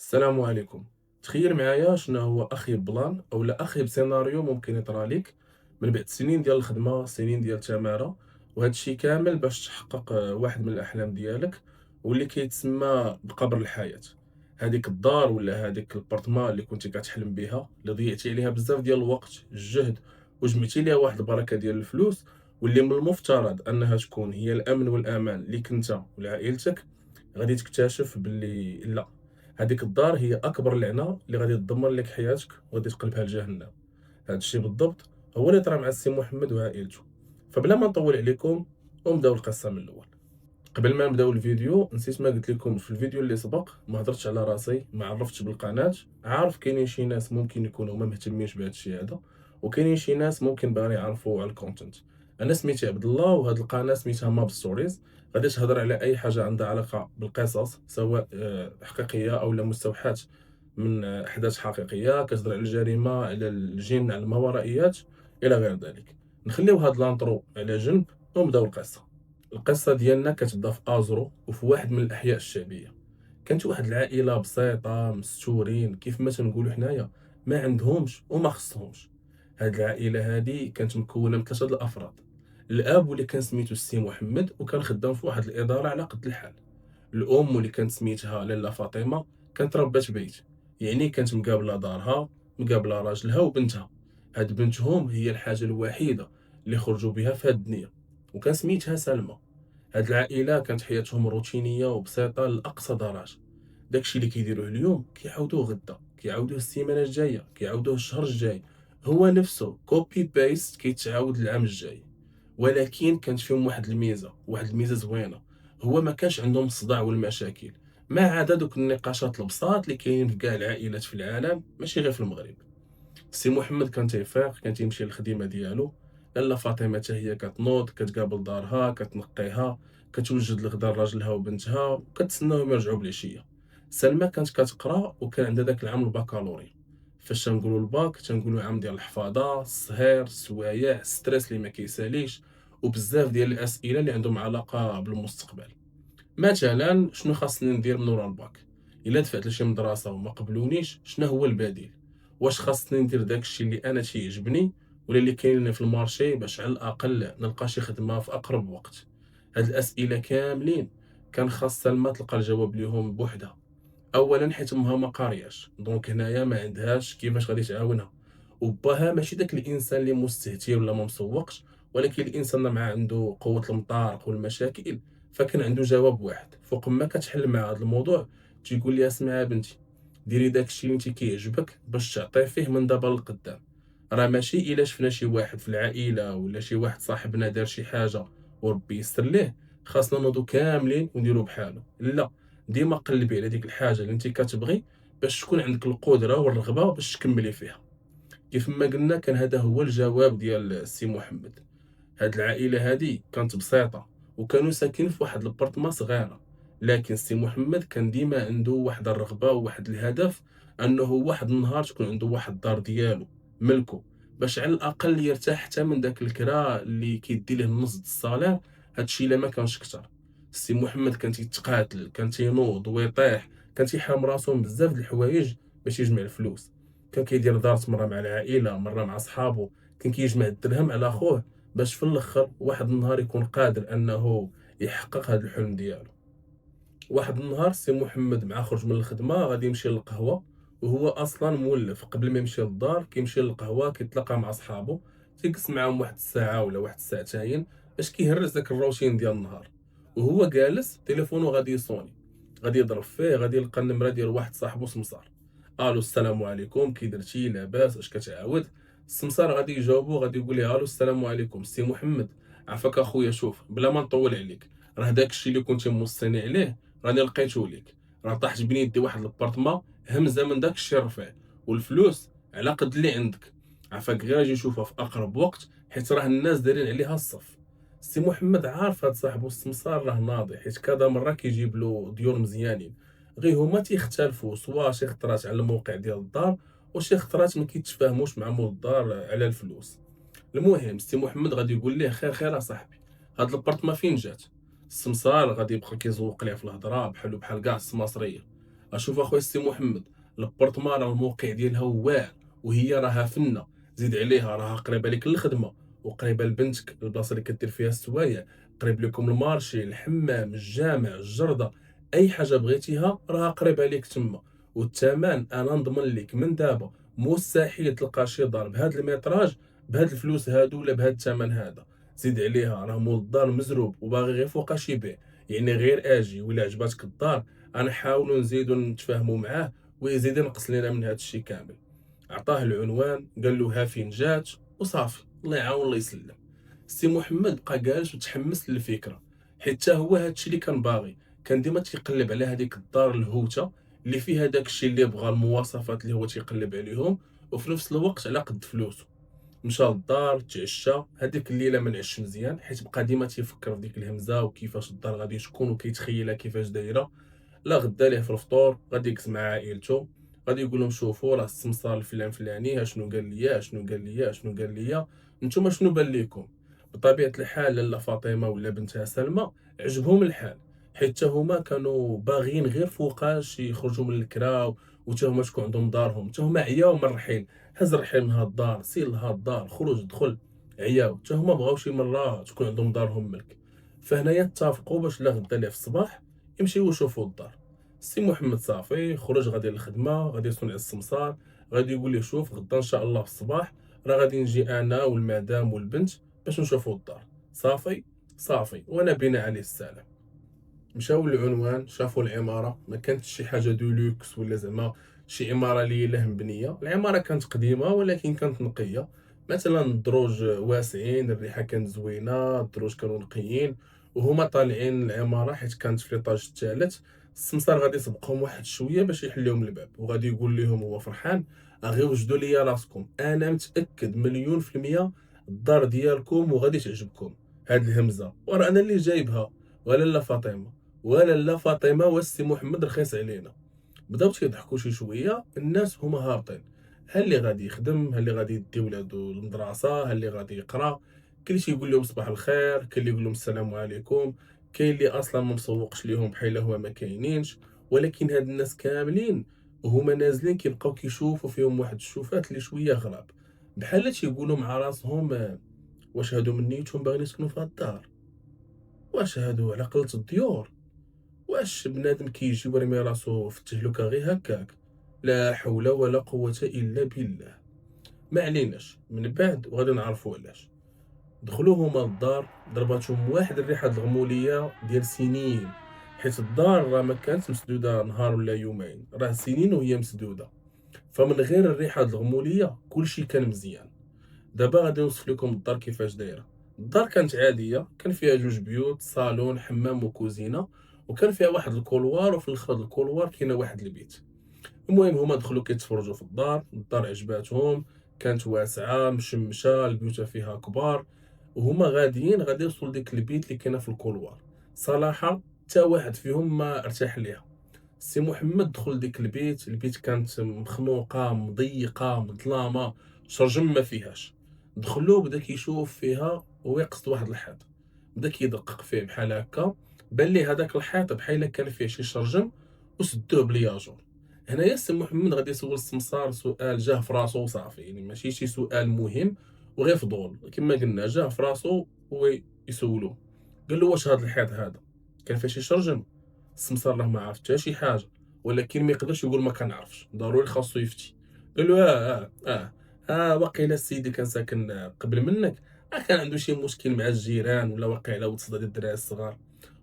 السلام عليكم. تخيل معايا شنو هو اخيب بلان او لا اخيب سيناريو ممكن يطرى ليك من بعد سنين ديال الخدمه، سنين ديال التماره، وهذا الشيء كامل باش تحقق واحد من الاحلام ديالك واللي كيتسمى بقبر الحياه. هذيك الدار ولا هذيك البارتمان اللي كنتي كتحلم بها، اللي ضيعتي عليها بزاف ديال الوقت، الجهد، وجمعتي ليها واحد البركه ديال الفلوس، واللي من المفترض انها تكون هي الامن والامان ليك انت ولعائلتك، غادي تكتشف باللي لا، هذيك الدار هي أكبر لعنة اللي غادي تدمر لك حياتك وغادي تقلبها لجهنم. هذا الشيء بالضبط هو اللي طرا مع السي محمد وعائلته. فبلا ما نطول عليكم ونبداو القصة من الأول. قبل ما نبداو الفيديو نسيت ما قلت لكم في الفيديو اللي سبق، ما هضرتش على راسي، ما عرفتش بالقناة. عارف كاينين شي ناس ممكن يكونوا ما مهتمينش بهذا الشيء هذا، وكاينين شي ناس ممكن باغيين يعرفوا على الكونتنت. انا سميتي عبد الله، وهاد القناه سميتها ماب ستوريز. غادي تهضر على اي حاجه عندها علاقه بالقصص، سواء حقيقيه او لا مستوحاه من احداث حقيقيه، كتهضر على الجريمه، على الجن، على الماورائيات الى غير ذلك. نخليو هاد لانترو على جنب ونبداو القصه. القصه ديالنا كتبدا في ازرو وفي واحد من الاحياء الشعبيه. كانت واحد العائله بسيطه مستورين، كيف ما تنقولوا حنايا، ما عندهمش وما خصهمش. هاد العائله هادي كانت مكونه من ثلاثه الافراد. الاب واللي كان سميتو السي محمد وكان خدام في واحد الاداره على قد الحال. الام واللي كانت سميتها لاله فاطمه كانت ربة بيت، يعني كانت مقابله دارها، مقابله راجلها وبنتها. هاد بنتهم هي الحاجه الوحيده اللي خرجوا بها في هاد الدنيا، وكان سميتها سلمى. هاد العائله كانت حياتهم روتينيه وبسيطه لاقصى درجه. داكشي اللي كيديروه اليوم كيعاودوه غدا، كيعاودوه السيمانه الجايه، كيعاودوه الشهر الجاي. هو نفسه كوبي بيست كيتعاود العام الجاي. ولكن كانت فيهم واحد الميزه زوينه، هو ما كانش عندهم الصداع والمشاكل، ما عدا دوك النقاشات البساط اللي كاينين في كاع العائلات في العالم، ماشي غير في المغرب. سي محمد كان تيفيق، كان تيمشي للخدمه ديالو. لاله فاطمه حتى هي كتنوض، كتقابل دارها، كتنقيها، كتوجد الغدا لراجلها وبنتها، وكتسناهم يرجعوا بالعشيه. سلمى كانت كتقرا وكان عندها داك العام البكالوريا. فاش تنقولوا الباك تنقولوا عام ديال الحفاظه، السهير، السوايع، ستريس اللي ما كيساليش، وبزاف ديال الاسئله اللي عندهم علاقه بالمستقبل. مثلا شنو خاصني ندير من ورا الباك؟ الا دفعت لشي مدرسه وما قبلونيش، شنو هو البديل؟ واش خاصني ندير داكشي اللي انا تيعجبني ولا اللي كاين في المارشي باش على الاقل نلقى شي خدمه في اقرب وقت؟ هاد الاسئله كاملين كان خاص سلمى تلقى الجواب ليهم بوحدها. اولا حيت امها ما قارياش، دونك هنايا ما عندهاش كيفاش غادي تعاونها. وباها ماشي داك الانسان اللي مستهتر ولا ما مسوقش، ولكن الانسان اللي مع عنده قوه المطارق والمشاكل. فكان عنده جواب واحد فوق ما كتحل مع هذا الموضوع، تيقول لي اسمعي بنتي، ديري داك الشيء اللي انت كيعجبك باش تعطي فيه من دابا للقدام. راه ماشي الا شفنا شي واحد في العائله ولا شي واحد صاحبنا دار شي حاجه وربي يسر ليه، خاصنا نوضو كاملين ونديرو بحالو. لا، ديما قلبي على ديك الحاجه اللي انت كتبغي باش تكون عندك القدره والرغبه باش تكملي فيها. كيف ما قلنا كان هذا هو الجواب ديال السي محمد. هاد العائله هادي كانت بسيطه، وكانوا ساكنين في واحد البارتما صغيره. لكن السي محمد كان ديما عنده واحد الرغبه وواحد الهدف، انه واحد النهار تكون عنده واحد الدار ديالو ملكه، باش على الاقل يرتاح حتى من داك الكرا اللي كيدي ليه النص د الصالير. هادشي الا ما كانش كتر. السي محمد كان تيتقاتل، كان تينوض ويطيح، كان تيحرم راسو من بزاف د الحوايج باش يجمع الفلوس. كان كيدير دارت مره مع العائله، مره مع صحابه، كان كيجمع الدرهم على خوه باش في الاخر واحد النهار يكون قادر انه يحقق هذا الحلم ديالو. واحد النهار سي محمد مع خرج من الخدمه غادي يمشي للقهوه، وهو اصلا مولف قبل ما يمشي للدار كيمشي للقهوه، كيتلاقى مع صحابه، تيجلس معاهم واحد الساعه ولا واحد الساعتين باش كيهرس داك الروتين ديال النهار. وهو جالس تليفونه غادي يصوني، غادي يضرب فيه، غادي يلقى النمره ديال واحد صاحبه سمسار. الو السلام عليكم، كي درتي، لاباس، اش كتعاود؟ السمسار غادي يجاوبو، غادي يقول ليه الو السلام عليكم سي محمد، عفاك اخويا، شوف بلا ما نطول عليك، راه داك الشيء اللي كنتي موصيني عليه راني لقيته ليك. راه طاحت بين يدي واحد الابارتما همزه من داك الشيء رفيع، والفلوس على قد اللي عندك. عفاك غير اجي نشوفها في اقرب وقت، حيت راه الناس دايرين عليها الصف. سي محمد عارف هاد صاحبو السمسار راه ناضي، حيت كذا مره كيجيب له ديور مزيانين، غير هما تيختلفوا، سوا شي خطرات على الموقع ديال الدار، وشي خطرات ما كيتفاهموش مع مول الدار على الفلوس. المهم سي محمد غادي يقول ليه خير خير اصاحبي، هاد البارتما فين جات؟ السمسار غادي يبقى كيزوق ليه في الهضره بحالو بحال كاع السماسريه. اشوف اخويا السي محمد، البورتمان راه الموقع ديالها واعر، وهي راها فنه، زيد عليها راها قريبه لك للخدمه، وقريبه لبنتك البلاصه اللي كدير فيها السوايع، قريب لكم المارشي، الحمام، الجامع، الجرده، اي حاجه بغيتيها راها قريبه ليك تما. والثمن انا نضمن لك من دابا مستحيل تلقى شي دار بهذا الميتراج بهاد الفلوس هادو ولا بهاد الثمن هذا. زيد عليها راه مول الدار مزروب وباغي غير فوقاش يبيع، يعني غير اجي ولا عجباتك الدار غنحاولوا نزيدوا نتفاهموا معاه ويزيد ينقص لنا من هذا الشيء كامل. عطاه العنوان، قال له ها فين جات وصافي، الله يعاون الله يسلم. السي محمد بقى جالس وتحمس للفكره، حيت حتى هو هذا الشيء اللي كان باغي. كان ديما تيقلب على هذيك الدار الهوته اللي فيها داك الشيء اللي بغى، المواصفات اللي هو تيقلب عليهم، وفي نفس الوقت على قد فلوسه. مشى للدار تعشى، هذيك الليله ما نعش مزيان حيت بقى ديما تيفكر في ديك الهمزه وكيفاش الدار غادي تكون وكيتخيلها كيفاش دايره. لا غدا ليه في الفطور غادي يجلس مع عائلته، غادي يقول لهم شوفوا راه السمسار الفلان فلاني شنو قال لي شنو قال لي شنو قال لي، نتوما شنو بان ليكم؟ بطبيعه الحال لاله فاطمه ولا بنتها سلمى عجبهم الحال، حيت حتى هما كانوا باغيين غير فوقاش يخرجوا من الكرا، وتا هما تكون عندهم دارهم، تا هما عياو من الرحيل. هز الرحيل من هاد الدار سير لهاد الدار، خرج دخل، عياو تا هما بغاو شي مره تكون عندهم دارهم ملك. فهنايا اتفقوا باش لا غدا ليه في الصباح يمشيو يشوفوا الدار. السي محمد صافي خرج غادي للخدمه، غادي يصونع السمسار، غادي يقول ليه شوف غدا ان شاء الله في الصباح راه غادي نجي انا والمدام والبنت باش نشوفوا الدار. صافي صافي، وانا بنا عليه السلام. مشاو للعنوان، شافوا العماره، ما كانتش شي حاجه دولوكس ولا زعما شي عماره اللي له مبنيه، العماره كانت قديمه ولكن كانت نقيه. مثلا الدروج واسعين، الريحه كانت زوينه، الدروج كانوا نقيين، وهما طالعين العماره حيت كانت في الايطاج الثالث. السمسار غادي يسبقهم واحد شويه باش يحل لهم الباب، وغادي يقول لهم هو فرحان غير وجدوا لي راسكم، انا متاكد مليون في الميه الدار ديالكم وغادي تعجبكم. هاد الهمزه وراه انا اللي جايبها، ولا لا فاطمه، ولا لا فاطمه والسي محمد رخيص علينا. بداو تيضحكوا شي شويه، الناس هما هابطين، ها اللي غادي يخدم، ها اللي غادي يدي ولادو للمدرسه، ها اللي غادي يقرا. كاين اللي تيقول لهم صباح الخير، كاين اللي يقول لهم السلام عليكم، كاين اللي اصلا ما مسوقش ليهم بحال هو ما كاينينش. ولكن هاد الناس كاملين هما نازلين كيبقاو كيشوفوا فيهم واحد الشوفات اللي شويه غراب، بحال تيقولوا مع راسهم واش هادو من نيتهم باغيين يسكنوا في هاد الدار؟ واش هادو على قلة الديور؟ واش بنادم كيجي ويرمي راسو في التهلكة غير هكاك؟ لا حول ولا قوة إلا بالله. ما عليناش، من بعد وغادي نعرفوا علاش. دخلوا هما للدار، ضرباتهم واحد الريحة الغمولية ديال سنين، حيت الدار راه ما كانت مسدودة نهار ولا يومين، راه سنين وهي مسدودة. فمن غير الريحة الغمولية كلشي كان مزيان. دابا غادي نوصف لكم الدار كيفاش دايره. الدار كانت عاديه، كان فيها جوج بيوت، صالون، حمام وكوزينه، وكان فيها واحد الكولوار، وفي الاخر د الكولوار كاينه واحد البيت. المهم هما دخلوا كيتفرجوا في الدار، الدار عجباتهم، كانت واسعه مشمشه، البيوت فيها كبار. وهما غاديين غادي يوصلوا لديك البيت اللي كاينه في الكولوار. صراحه حتى واحد فيهم ما ارتاح ليها. سي محمد دخل لديك البيت، البيت كانت مخنوقه مضيقه مظلامه، شرجم ما فيهاش. دخلو بدا كيشوف فيها ويقصد واحد الحيط، بدا كيدقق فيه بحال هكا، بان ليه هذاك الحيط بحال كان فيه شي شرجم وسدوه بلياجور. هنايا سي محمد غادي يسول السمسار سؤال جاه في راسو وصافي، يعني ماشي شي سؤال مهم وغير فضول، كما قلنا جاه في راسو هو يسولو. قال له واش هذا الحيط هذا كان فيه شي شرجم؟ السمسار راه ما عرف حتى شي حاجه، ولكن ما يقدرش يقول ما كنعرفش، ضروري خاصو يفتي. قال له واقيلا السيد اللي كان ساكن قبل منك كان عنده شي مشكل مع الجيران، ولا واقيلا وتصدى ديال الدراري الصغار.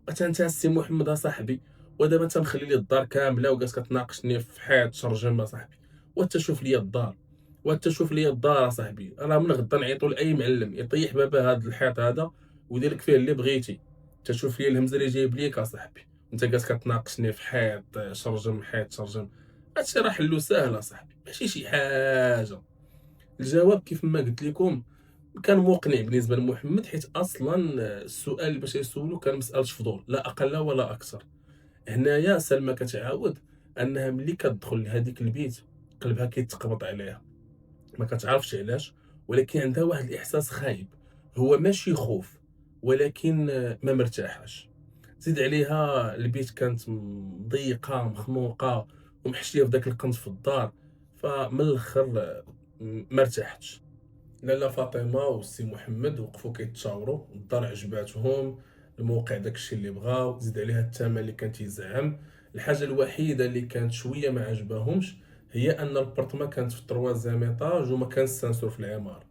قلت انت السي محمد صاحبي، ودابا انت مخلي لي الدار كامله وجالس كتناقشني في حيط شرجم صاحبي؟ وانت شوف لي الدار، وانت شوف لي الدار صاحبي، راه من غدا نعيطوا لاي معلم يطيح بابا هذا الحيط هذا ويدير لك فيه اللي بغيتي. تشوف لي الهمزه اللي جايب ليك اصاحبي، انت جالس كتناقشني في حيط شرجم حيط شرجم؟ هادشي راه حلو ساهل اصاحبي، ماشي شي حاجه. الجواب كيف ما قلت لكم كان مقنع بالنسبه لمحمد، حيت اصلا السؤال اللي باش يسولو كان مساله فضول لا اقل ولا اكثر. هنايا سلمى كتعاود انها ملي كتدخل لهذيك البيت قلبها كيتقبض عليها، ما كتعرفش علاش، ولكن عندها واحد الاحساس خايب، هو ماشي خوف ولكن ما مرتاحاش. زيد عليها البيت كانت ضيقة مخنوقة ومحشية في داك القنت في الدار، فمن الآخر ما ارتحتش. لاله فاطمة والسي محمد وقفوا كيتشاوروا، الدار عجباتهم، الموقع داكشي اللي بغاو، زيد عليها الثمن اللي كان تيزعم. الحاجة الوحيدة اللي كانت شوية ما عجباهمش هي أن البرطمة كانت في التروازيام ايطاج وما كانش سانسور في العمارة،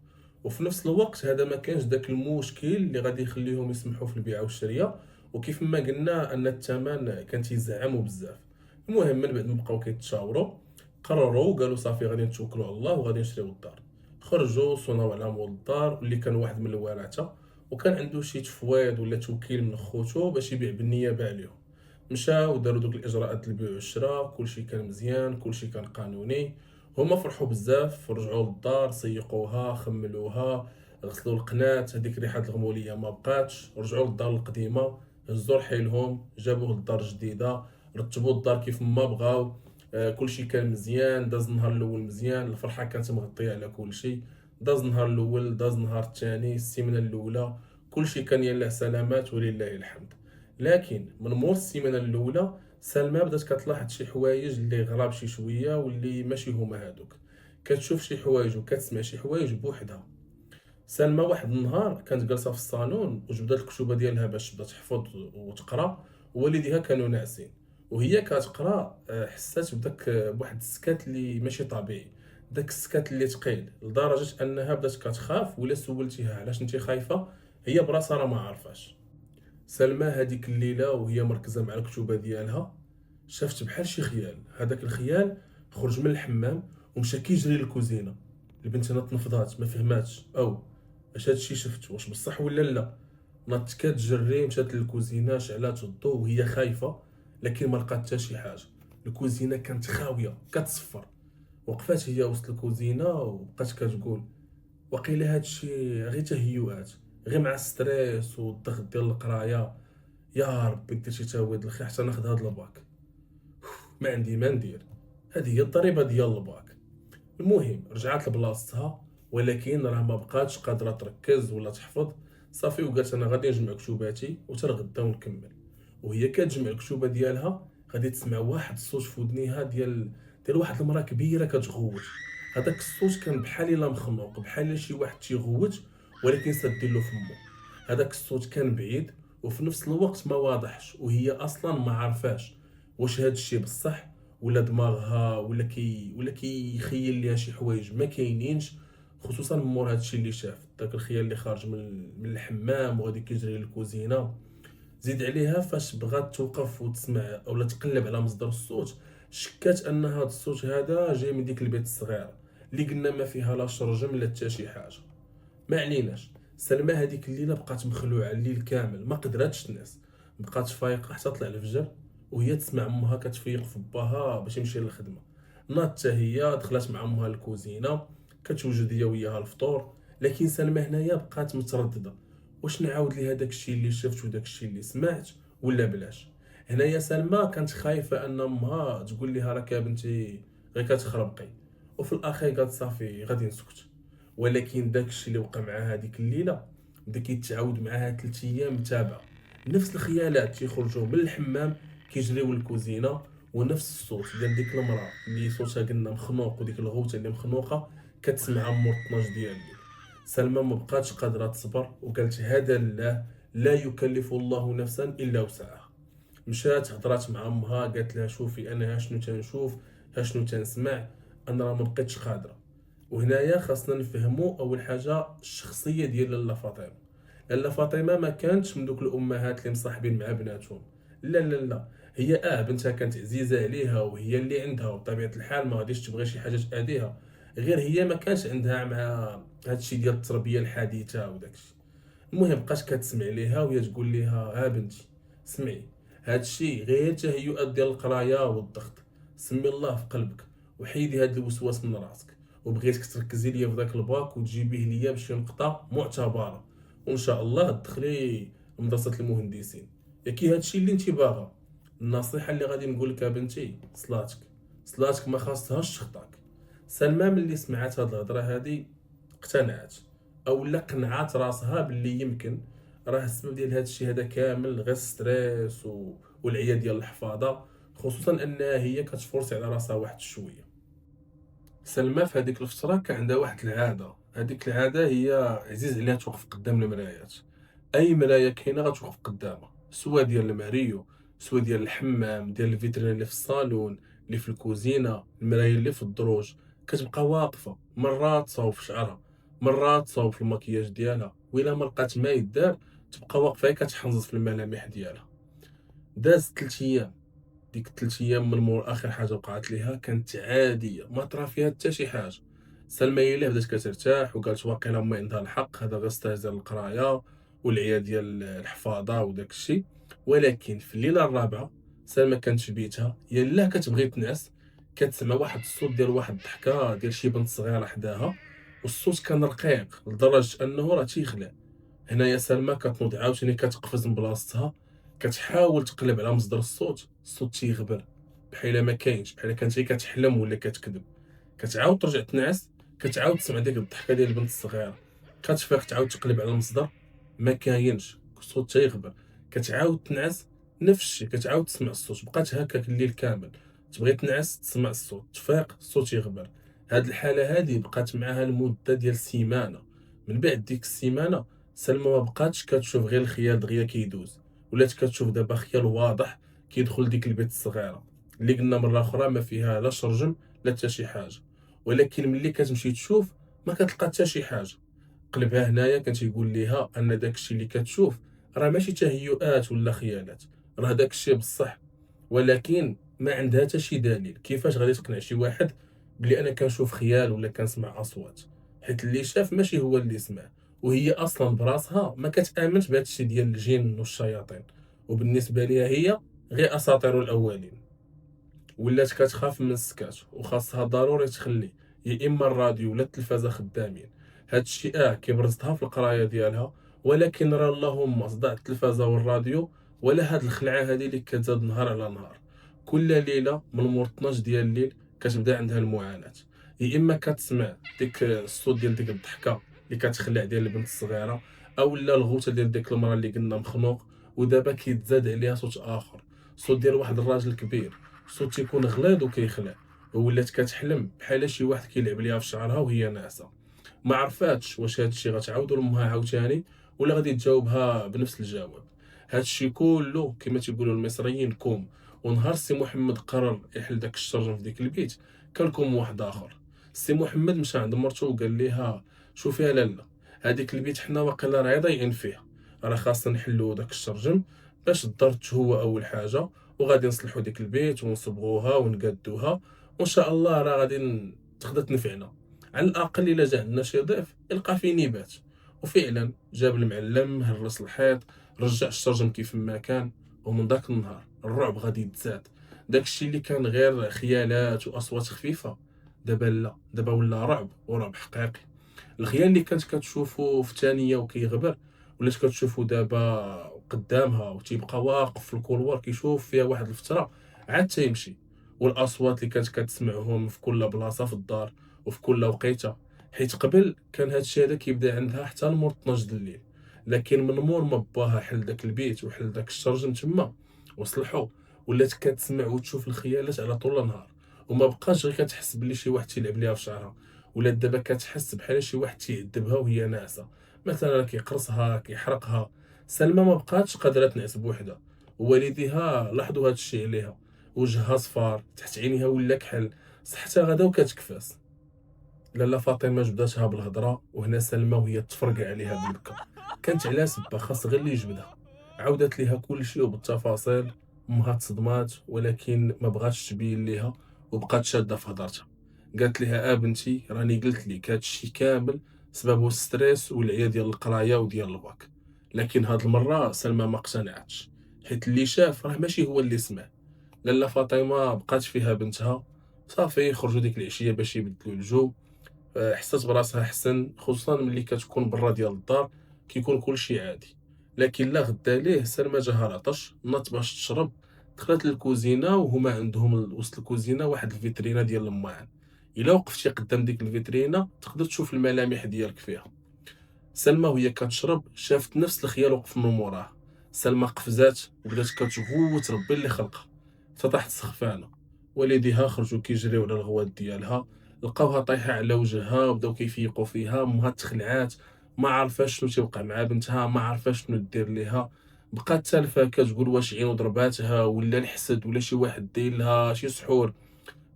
وفي نفس الوقت هذا ما كانش داك المشكل اللي غادي يخليهم يسمحوا في البيع والشرية، وكيف ما قلنا أن الثمن كان تيزعموا بزاف. المهم من بعد ما بقاو كيتشاوروا قرروا، قالوا صافي غادي نتوكلوا على الله وغادي نشريو الدار. خرجوا صوناو على مول الدار واللي كان واحد من الورثه وكان عنده شي تفويض ولا توكيل من خوتو باش يبيع بالنيابه عليهم. مشاو وداروا دوك الاجراءات البيع والشراء، كلشي كان مزيان، كلشي كان قانوني. هما فرحوا بزاف، رجعوا للدار صيقوها خملوها، غسلوا القناة، هذيك ريحه الغموليه ما بقاتش، رجعوا للدار القديمه، هزوا رحيلهم جابوه للدار الجديده، رتبوا الدار كيف ما بغاو. كلشي كان مزيان، داز النهار الاول مزيان، الفرحه كانت مغطيه على كلشي. داز النهار الاول، داز النهار الثاني، السيمانه الاولى، كلشي كان يلاه سلامات ولله الحمد. لكن من مور السيمانه الاولى سلمى بدات كتلاحظ شي حوايج اللي غراب شي شويه واللي ماشي هما هادوك. كتشوف شي حوايج وكتسمع شي حوايج بوحدها. سلمى واحد النهار كانت جالسه في الصالون وجبدات الكتوبه ديالها باش تبدا تحفظ وتقرا، ووالديها كانوا ناعسين. وهي كتقرا حسات بداك بواحد السكات اللي ماشي طبيعي، داك السكات اللي ثقيل لدرجه انها بدات كتخاف، ولا سولتيها علاش انت خايفه هي براسها راه ما عارفاش. سلمى هذيك الليله وهي مركزه مع الكتوبه ديالها شافت بحال شي خيال. هذاك الخيال خرج من الحمام ومشى كيجري للكوزينه. البنت هنا تنفضات ما فهماتش، او اش هادشي شفت واش بصح ولا لا. ناضت كتجري مشات للكوزينه، شعلات الضوء وهي خايفه، لكن ما لقات حتى شي حاجه. الكوزينه كانت خاويه كتصفر. وقفات هي وسط الكوزينه وبقات كتقول وقيلا هادشي غير تهيؤات، غير مع الستريس والضغط ديال القرايه. يا ربي دير شي تاويل الخير حتى ناخذ هاد الباك، ما عندي ما ندير، هذه هي الضريبه ديال الباك. المهم رجعت لبلاصتها، ولكن راه ما بقاتش قادره تركز ولا تحفظ. صافي وقالت انا غادي نجمع كتوباتي وترغدا ونكمل. وهي كتجمع الكتوبه ديالها غادي تسمع واحد الصوت في ودنيها ديال واحد المراه كبيره كتغوت. هذاك الصوت كان بحال الا مخنوق، بحال الا شي واحد تيغوت ولكن سادين له فمو. هذاك الصوت كان بعيد وفي نفس الوقت ما واضحش، وهي اصلا ما عارفاش واش هاد الشيء بصح ولا دماغها ولا كيخيل ليها شي حوايج ما كاينينش. خصوصا من مور هادشي اللي شاف، داك الخيال اللي خارج من الحمام وغادي كيجري للكوزينه. زيد عليها فاش بغات توقف وتسمع اولا تقلب على مصدر الصوت، شكات ان هاد الصوت هذا جاي من ديك البيت الصغيره اللي قلنا ما فيها لا شرجم لا حتى شي حاجه. ما عليناش. سلمى هذيك الليله بقات مخلوعه الليل كامل، ما قدراتش تنعس، بقات فايقه حتى طلع الفجر وهي تسمع امها كتفيق في باها باش يمشي للخدمه. ناضت حتى هي دخلت مع امها الكوزينه كتوجد هي وياها الفطور. لكن سلمى هنايا بقات متردده، واش نعاود ليها داك الشيء اللي شفت وداك الشيء اللي سمعت ولا بلاش. هنايا سلمى كانت خايفه ان امها تقول لها راك يا بنتي غير كتخربقي، وفي الاخير قالت صافي غادي نسكت. ولكن داك الشيء اللي وقع معاها هذيك الليله بدا كيتعاود معاها 3 ايام متابعه. نفس الخيالات تيخرجوا من الحمام كيجريو للكوزينه، ونفس الصوت ديال ديك المراه اللي صوتها قلنا مخنوق وديك الغوته اللي مخنوقه كتسمعها مور 12 ديال الليل. سلمى ما بقاتش قادره تصبر وقالت هذا لا، لا يكلف الله نفسا الا وسعها. مشات هضرات مع امها قالت لها شوفي انا ها شنو تنشوف ها شنو تنسمع، انا راه ما بقيتش قادره. وهنايا خاصنا نفهموا اول حاجه الشخصيه ديال لاله فاطمه. لاله فاطمه ما كانتش من دوك الامهات اللي مصاحبين مع بناتهم، لا لا لا، هي بنتها كانت عزيزه عليها وهي اللي عندها، وبطبيعه الحال ما غاديش تبغي شي حاجه تاذيها، غير هي ما كانش عندها مع هادشي ديال التربيه الحديثه وداكشي. المهم بقات كتسمع ليها وهي تقول ليها ها بنتي سمعي، هادشي غير تهيؤات ديال القرايه والضغط، سمي الله في قلبك وحيدي هاد الوسواس من راسك، وبغيتك تركزي ليا في داك الباك وتجيبيه ليا بشي نقطه معتبره، وان شاء الله تدخلي مدرسه المهندسين. ياكي هادشي اللي انت باغا. النصيحه اللي غادي نقول لك بنتي صلاتك، صلاتك ما خاصهاش تخطاك. سلمى ملي سمعت هاد الهضره هادي اقتنعت، او لا قنعات راسها باللي يمكن راه السبب ديال هذا الشيء هذا كامل غير ستريس والعيا ديال الحفاضه، خصوصا انها هي كتفرسي على راسها واحد شويه. سلمى في هذيك الفتره كان عندها واحد العاده، هذيك العاده هي عزيز عليها توقف قدام المرايات. اي مرايه كاينه غتوقف قدامها، سواء ديال الماريو، سواء ديال الحمام، ديال الفيترين اللي في الصالون، اللي في الكوزينه، المرايه اللي في الدروج. كتبقى واقفه، مرات تصاوب في شعرها، مرات تصاوب في المكياج ديالها، وإلا ما لقات ما يدار تبقى واقفه هي كتحنزط في الملامح ديالها. داز 3 ايام، ديك 3 ايام من مور اخر حاجه وقعت ليها كانت عاديه، ما طرا فيها حتى شي حاجه. سلمى هي اللي بدات كترتاح وقالت واقيلا امي عندها الحق، هذا غير ستاج ديال القرايه والعيا ديال الحفاضه وداك الشيء. ولكن في الليله الرابعه سلمى كانت في بيتها يلاه كتبغي تنعس، كتسمع واحد الصوت ديال واحد الضحكه ديال شي بنت صغيره حداها، والصوت كان رقيق لدرجه انه راه تيخلع. هنايا سلمى كتنوض عاوتاني كتقفز من بلاصتها، كتحاول تقلب على مصدر الصوت، الصوت تيغبر بحال ما كاينش، بحال كانت هي كتحلم ولا كتكذب. كتعاود ترجع تنعس، كتعاود تسمع ديك الضحكه ديال البنت الصغيره، كتفيق تعاود تقلب على المصدر، ما كاينش، الصوت تيغبر. كتعاود تنعس، نفس الشيء، كتعاود تسمع الصوت. بقات هكاك الليل كامل، تبغي تنعس تسمع الصوت، تفيق الصوت يغبر. هاد الحاله هادي بقات معاها لمده ديال سيمانه. من بعد ديك السيمانه سلمى ما بقاتش كتشوف غير الخيال دغيا كيدوز، ولات كتشوف دابا خيال واضح كيدخل ديك البيت الصغيره اللي قلنا مره اخرى ما فيها لا شرجم لا حتى شي حاجه. ولكن ملي كتمشي تشوف ما كتلقى حتى شي حاجه. قلبها هنايا كان تيقول ليها ان داك الشيء اللي كتشوف راه ماشي تهيؤات ولا خيالات، راه داك الشيء بصح. ولكن ما عندها حتى شي دليل. كيفاش غادي تقنع شي واحد بلي انا كنشوف خيال ولا كنسمع اصوات، حيت اللي شاف ماشي هو اللي سمع. وهي اصلا براسها ما كتامنش بهذا الشيء ديال الجن والشياطين، وبالنسبه ليها هي غير اساطير الاولين. ولات كتخاف من السكات، وخاصها ضروري تخلي يا اما الراديو ولا التلفازه خدامين. هاد الشيء كيبرزتها في القرايه ديالها، ولكن راه اللهم صداع التلفازه والراديو ولا هاد الخلعه هادي اللي كتزاد نهار على نهار. كل ليله من مور 12 ديال الليل كتبدا عندها المعاناه. يا اما كتسمع ديك الصوت ديال ديك الضحكه اللي كتخلع ديال البنت الصغيره، او لا الغوته ديال ديك المراه اللي قلنا مخنوق. ودابا كيتزاد عليها صوت اخر، صوت ديال واحد الراجل كبير، صوت تيكون غليظ وكيخلع. وولات كتحلم بحال شي واحد كيلعب ليها في شعرها وهي ناعسه. ما عرفاتش واش هاد الشيء غتعاودو لامها عاوتاني ولا غادي تجاوبها بنفس الجواب. هاد الشيء كله كما تيقولوا المصريين كوم. ونهار سي محمد قرر يحل داك الشرجم في ديك البيت، كان كوم واحد اخر. سي محمد مشى عند مرته وقال ليها شوفي يا لاله، هذيك البيت حنا واقيلا راه ضايعين فيها، راه خاصنا نحلو داك الشرجم باش الدار تهوى اول حاجه، وغادي نصلحوا ديك البيت ونصبغوها ونقادوها، وان شاء الله راه غادي تقدر تنفعنا. على الاقل الا جا عندنا شي ضيف يلقى فين يبات. وفعلا جاب المعلم، هرس الحيط، رجع الشرجم كيف ما كان. ومن داك النهار الرعب غادي يتزاد. داك الشيء اللي كان غير خيالات واصوات خفيفه دابا لا، دابا ولا رعب، ورعب حقيقي. الخيال اللي كانت كتشوفو في ثانيه وكيغبر، ولات كتشوفو دابا قدامها وتيبقى واقف في الكولوار كيشوف فيها واحد الفتره عاد تيمشي. والاصوات اللي كانت كتسمعهم في كل بلاصه في الدار وفي كل وقيته، حيت قبل كان هاد الشيء هذا كيبدا عندها حتى لمور 12 د الليل. لكن من مور ما باها حل داك البيت وحل داك الشرجم تما وصلحو، ولات كتسمع وتشوف الخيالات على طول النهار. وما بقاش غير كتحس بلي شي واحد تيلعب ليها في شعرها، ولات دابا كتحس بحال شي واحد تيعذبها وهي ناعسه، مثلا كيقرصها كيحرقها. سلمى ما بقاتش قادره تنعس بوحدها، ووالديها لاحظوا هذا الشيء عليها. وجهها صفار، تحت عينيها ولا كحل، صحتها غدا وكتكفاس. لاله فاطمه جبداتها بالهضره، وهنا سلمى وهي تفرقع عليها بالبكا. كانت على سبه خاص غير اللي يجبدها. عاودت ليها كل شيء وبالتفاصيل. امها تصدمات ولكن ما بغاتش تبين ليها، وبقات شاده في هضرتها. قالت لها بنتي راني قلت لك هاد الشيء كامل سببه الستريس والعيا ديال القرايه وديال الباك. لكن هاد المره سلمى ما اقتنعتش، حيت اللي شاف راه ماشي هو اللي سمع. لاله فاطمه بقات فيها بنتها. صافي خرجوا ديك العشيه باش يبدلوا الجو. حسات براسها احسن، خصوصا ملي كتكون برا ديال الدار كيكون كلشي عادي. لكن لا غدا ليه سلمى جاها العطش، ناضت باش تشرب، دخلت للكوزينه وهما عندهم وسط الكوزينه واحد الفيترينا ديال الماعن. الا وقفتي قدام ديك الفيترينا تقدر تشوف الملامح ديالك فيها. سلمى وهي كتشرب شافت نفس الخيال وقف من موراها. سلمى قفزات وبدات كتغوت ربي اللي خلقها حتى طاحت سخفانه. والديها خرجوا كيجريو على الغوات ديالها، لقاوها طايحه على وجهها وبداو كيفيقوا فيها. امها تخلعات، ما عارفاش شنو تيوقع مع بنتها، ما عارفاش شنو دير ليها. بقات تالفه كتقول واش عينو ضرباتها ولا الحسد ولا شي واحد داير لها شي سحور.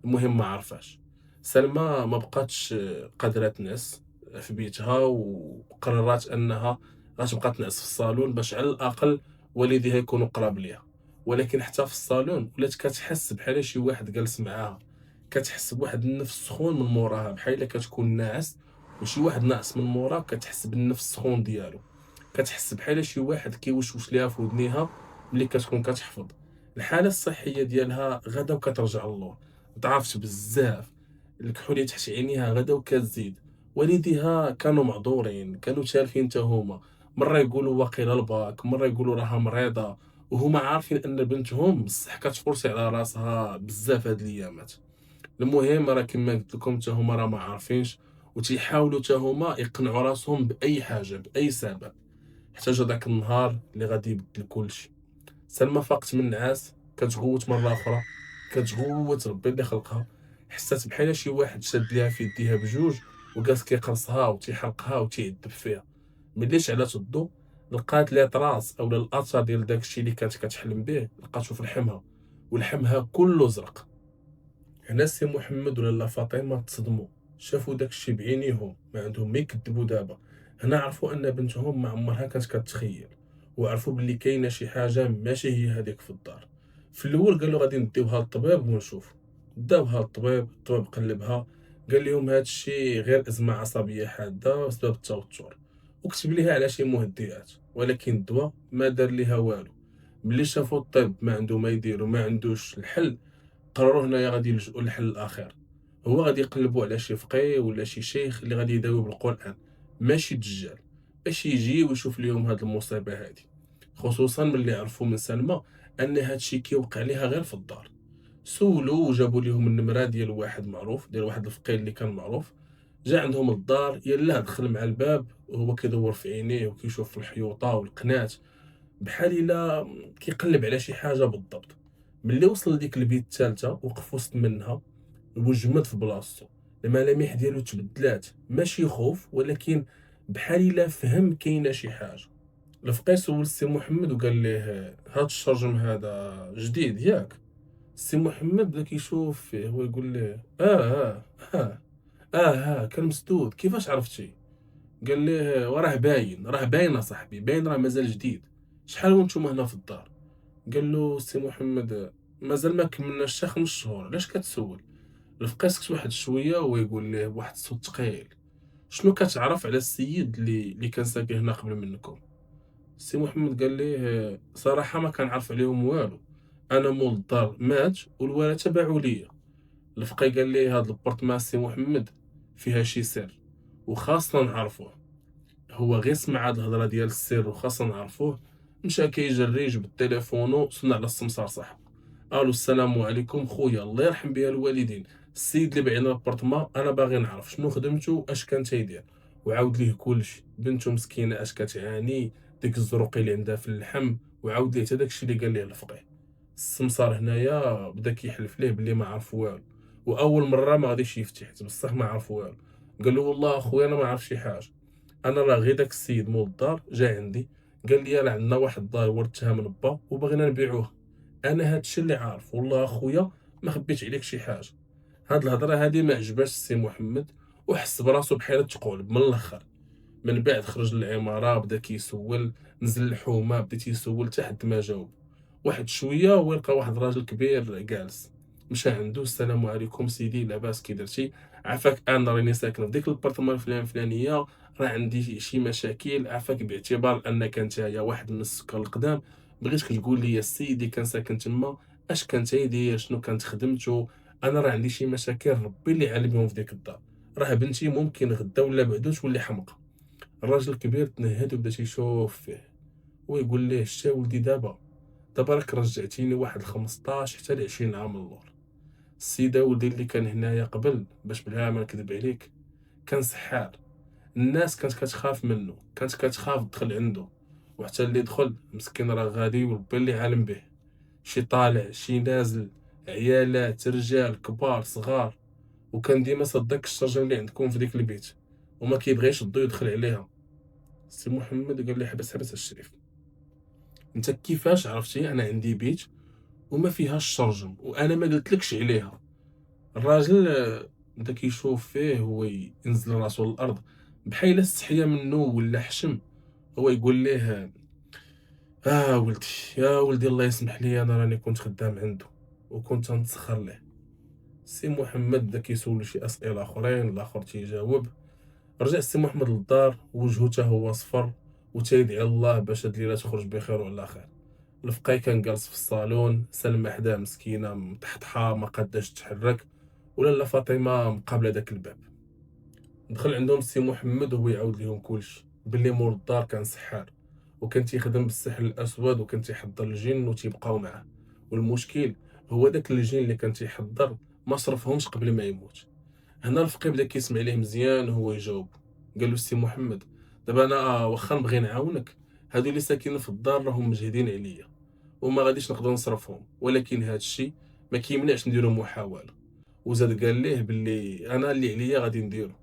المهم ما عرفاش. سلمى ما بقاتش قادرة تنعس في بيتها، وقررت أنها غتبقى تنعس في الصالون باش على الأقل والديها يكونوا قراب ليها. ولكن حتى في الصالون ولات كتحس بحال شي واحد جالس معاها، كتحس بواحد النفس سخون من موراها بحال إلا كتكون ناعس وشي واحد ناعس من موراك، كتحس بالنفس السخون ديالو. كتحس بحال شي واحد كيوشوش ليها في ودنيها ملي كتكون كتحفظ. الحالة الصحية ديالها غدا وكترجع للور، ضعفت بزاف، الكحولة تحت عينيها غدا وكتزيد. والديها كانوا معذورين، كانوا تالفين حتى هما، مرة يقولوا واقيلا الباك، مرة يقولوا راها مريضة، وهما عارفين أن بنتهم بصح كتفرسي على راسها بزاف هاد الأيامات. المهم راه كما قلت لكم حتى هما راه ما عارفينش، وتيحاولوا حتى هما يقنعوا راسهم بأي حاجة بأي سبب، حتى جا داك النهار اللي غادي يبدل كلشي. سلمى فاقت من النعاس كتغوت مرة أخرى، كتغوت ربي اللي خلقها. حسات بحال شي واحد شاد ليها في يديها بجوج وجالس كيقرصها وتيحرقها وتيعذب فيها. ملي شعلات الضو لقات لي طراس اولا الاثر ديال داكشي اللي كانت كتحلم به، لقاتو في لحمها ولحمها كله زرق. هنا سي محمد ولا لا فاطمه تصدموا، شافوا داكشي بعينيهم، ما عندهم ما يكذبوا. دابا هنا عرفوا ان بنتهم ما عمرها كانت كتخيل، وعرفوا باللي كاينه شي حاجه ماشي هي هذيك في الدار. في الاول قالوا غادي نديوها للطبيب ونشوف. داوها للطبيب، الطبيب قلبها، قال لهم هذا الشيء غير ازمه عصبيه حاده بسبب التوتر، وكتب ليها على شي مهدئات، ولكن الدواء ما دار ليها والو. ملي شافوا الطب ما عنده ما يدير وما عندوش الحل، قرروا هنايا غادي يلجؤوا للحل الاخر. هو غادي يقلبوا على شي فقيه ولا شي شيخ اللي غادي يداوي بالقران، ماشي دجال، باش يجي ويشوف ليهم هاد المصيبه هادي. خصوصا ملي عرفوا من سلمى ان هادشي كيوقع ليها غير في الدار. سولوا وجابوا ليهم النمره ديال واحد معروف، ديال واحد الفقيه اللي كان معروف. جا عندهم الدار، يلاه دخل مع الباب وهو كيدور في عينيه وكيشوف في الحيوطه والقنات بحال الا كيقلب على شي حاجه بالضبط. ملي وصل لديك البيت الثالثه وقف وسط منها وجمد في بلاصتو. الملامح ديالو تبدلات، ماشي خوف ولكن بحال الا فهم كاينه شي حاجه. الفقيه سول السي محمد وقال ليه هاد الشرجم هذا جديد ياك؟ السي محمد بدا كيشوف فيه ويقول ليه كان مسدود، كيفاش عرفتي؟ قال ليه وراه باين، راه باين اصاحبي، باين راه مازال جديد. شحال وانتم هنا في الدار؟ قال له السي محمد مازال ما كملناش حتى 5 شهور، علاش كتسول؟ الفقيه سكت واحد شويه ويقول ليه بواحد الصوت ثقيل، شنو كتعرف على السيد اللي كان ساكن هنا قبل منكم؟ السي محمد قال ليه صراحه ما كنعرف عليهم والو، انا مول الدار مات والورثه باعوا ليا. الفقيه قال ليه هاد البورت السي محمد فيها شي سر وخاصنا نعرفوه. هو غير سمع هاد الهضره ديال السر وخاصنا نعرفوه، مشى كيجري جبد تليفونو صنع على السمسار صاحبو. الو السلام عليكم خويا، الله يرحم بها الوالدين، السيد اللي بعنا البارتما انا باغي نعرف شنو خدمته اش كان تيدير. وعاود ليه كلشي، بنته مسكينه اش كتعاني، ديك الزروق اللي عندها في اللحم، وعاود ليه حتى داكشي اللي قال ليه الفقيه. السمسار هنايا بدا كيحلف ليه بلي ما عرف والو، واول مره ما غاديش يفتح بصح ما عرف والو. قال له والله اخويا انا ما عرف شي حاجه، انا راه غير داك السيد مول الدار جا عندي قال لي راه عندنا واحد الدار ورثتها من با وبغينا نبيعوها. انا هادشي اللي عارف، والله اخويا ما خبيت عليك شي حاجه. هاد الهضره هادي ما عجباش السي محمد، وحس براسو بحال تقولب من الاخر. من بعد خرج للعماره بدا كيسول، نزل الحومه بدا تيسول حتى حد ما جاوب. واحد شويه ويلقى واحد الراجل كبير جالس، مشى عنده السلام عليكم سيدي لاباس كي درتي؟ عافاك انا راني ساكن في ديك البارتمان الفلانيه، راه عندي شي مشاكل، عافاك باعتبار انك نتايا واحد من السكان القدام، بغيتك تقول لي السيدي كان ساكن تما اش كان تيدير، شنو كانت خدمته. انا راه عندي شي مشاكل ربي اللي عالم بهم في ديك الدار، راه بنتي ممكن غدا ولا بعدو تولي حمقى. الراجل الكبير تنهد وبدا تيشوف فيه ويقول ليه شتا ولدي دابا راك رجعتيني واحد 15 حتى ل 20 عام اللور. السيدة ولدي اللي كان هنايا قبل باش بلا ما نكذب عليك كان سحار، الناس كانت كتخاف منه، كانت كتخاف تدخل عنده، وحتى اللي دخل مسكين راه غادي وربي اللي عالم به، شي طالع شي نازل، عيالات رجال كبار صغار، وكان ديما صاد داك الشجرة اللي عندكم في ديك البيت وما كيبغيش الضو يدخل عليها. سي محمد قال لي حبس حبس الشريف، انت كيفاش عرفتي انا عندي بيت وما فيهاش الشرجم وانا ما قلتلكش عليها؟ الراجل بدا كيشوف فيه هو ينزل راسو للارض بحال استحيا منه ولا حشم. هو يقول ليه ولدي يا ولدي الله يسمح لي انا راني كنت خدام عنده وكنت نتسخر ليه. سي محمد بدا كيسولو شي اسئله اخرين، الاخر تيجاوب. رجع السي محمد للدار وجهو تا هو صفر، وتيدعي الله باش هاد الليله تخرج بخير وعلى خير. الفقي كان جالس في الصالون، سلمى حداه مسكينه مطحطحه ما قاداش تحرك، ولاله فاطمه مقابله داك الباب. دخل عندهم السي محمد وهو يعاود ليهم كلشي باللي مول الدار كان سحار وكان تيخدم بالسحر الاسود وكان تيحضر الجن وتيبقاو معاه. والمشكل هو داك الجن اللي كان تيحضر ما صرفهمش قبل ما يموت. هنا الفقيه بدا كيسمع ليه مزيان وهو يجاوب. قال له السي محمد دابا انا واخا نبغي نعاونك، هادو اللي ساكنين في الدار راهم مجهدين عليا وما غاديش نقدر نصرفهم، ولكن هاد الشيء ما كيمنعش نديرو محاولة. وزاد قال ليه باللي انا اللي عليا غادي نديرو،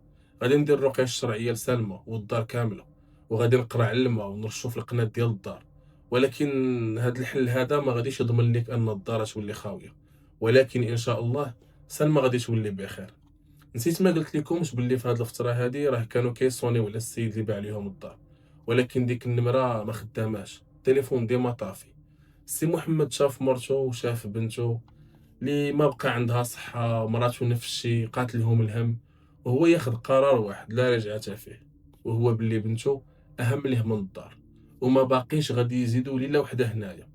غادي ندير الرقية الشرعية لسلمى والدار كاملة، وغادي نقرا على الماء ونرشو في القناة ديال الدار. ولكن هاد الحل هذا ما غاديش يضمن لك ان الدار تولي خاوية، ولكن ان شاء الله سلمى غادي تولي بخير. نسيت ما قلت لكمش باللي في هاد الفترة هادي راه كانوا كيصونيو على السيد اللي باع ليهم الدار، ولكن ديك النمرة ما خداماش، التليفون ديما طافي. السي محمد شاف مرتو وشاف بنتو اللي ما بقى عندها صحة، ومراتو نفس الشي قاتلهم الهم، وهو ياخد قرار واحد لا رجعة فيه، وهو باللي بنتو أهم ليه من الدار، وما باقيش غادي يزيدوا ليلة وحدة هنايا.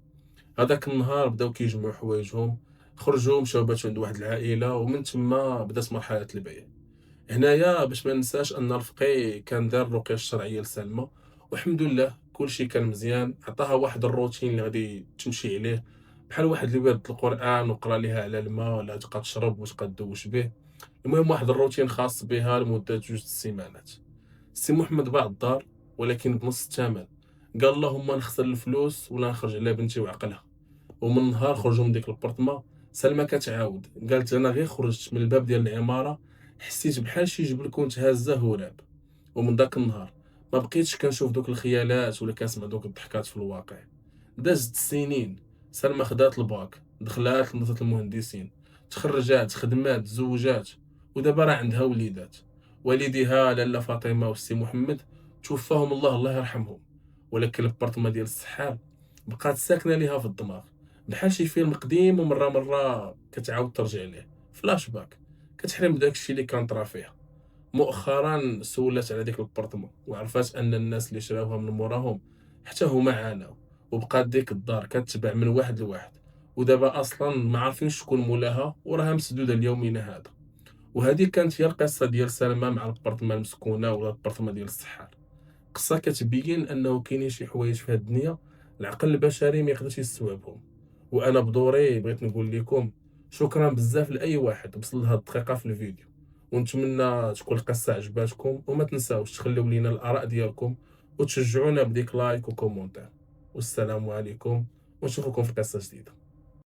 هذاك النهار بداو كيجمعوا حوايجهم، خرجوا مشاو باتوا عند واحد العائلة، ومن تما بدات مرحلة البيع. هنايا باش ما ننساش ان الفقي كان دار الرقيه الشرعيه لسلمى، والحمد لله كلشي كان مزيان. عطاها واحد الروتين اللي غادي تمشي عليه، بحال واحد اللي ورد القران وقرا ليها على الماء ولا تبقى تشرب وتبقى تدوش به. المهم واحد الروتين خاص بها لمده 2 السيمانات. السي محمد باع الدار ولكن بنص الثمن. قال اللهم نخسر الفلوس ولا نخرج على بنتي وعقلها. ومن نهار خرجوا من ديك البرطمه، سلمى كتعاود قالت انا غير خرجت من الباب ديال العماره حسيت بحال شي جبل كنت هازه وراب. ومن داك النهار ما بقيتش كنشوف دوك الخيالات ولا كنسمع دوك الضحكات في الواقع. دازت السنين، سلمى خدات الباك، دخلات لنظرة المهندسين، تخرجات، خدمات، تزوجات، ودابا راه عندها وليدات. والديها لاله فاطمه والسي محمد توفاهم الله الله يرحمهم، ولكن البارتما ديال السحار بقات ساكنه ليها في الدماغ، بحال شي فيلم قديم ومره مره كتعاود ترجع ليه فلاش باك، كتحلم بداكشي اللي كان طرا فيها. مؤخرا سولات على ديك البارتما وعرفات ان الناس اللي شراوها من موراهم حتى هما عاناو، وبقات ديك الدار كتباع من واحد لواحد، ودابا اصلا ما عارفين شكون مولاها وراها مسدوده ليومنا هذا. وهذه كانت هي القصه ديال سلمى مع البارتما المسكونه ولا البارتما ديال السحار. قصه كتبين انه كاينين شي حوايج في هذه الدنيا العقل البشري ما يقدرش يستوعبهم. وانا بدوري بغيت نقول لكم شكرا بزاف لاي واحد وصل لهاد الدقيقه في الفيديو، ونتمنى تكون القصه عجباتكم، وما تنساوش تخليو لينا الاراء ديالكم وتشجعونا بديك لايك وكومونتير. والسلام عليكم ونشوفكم في قصه جديده.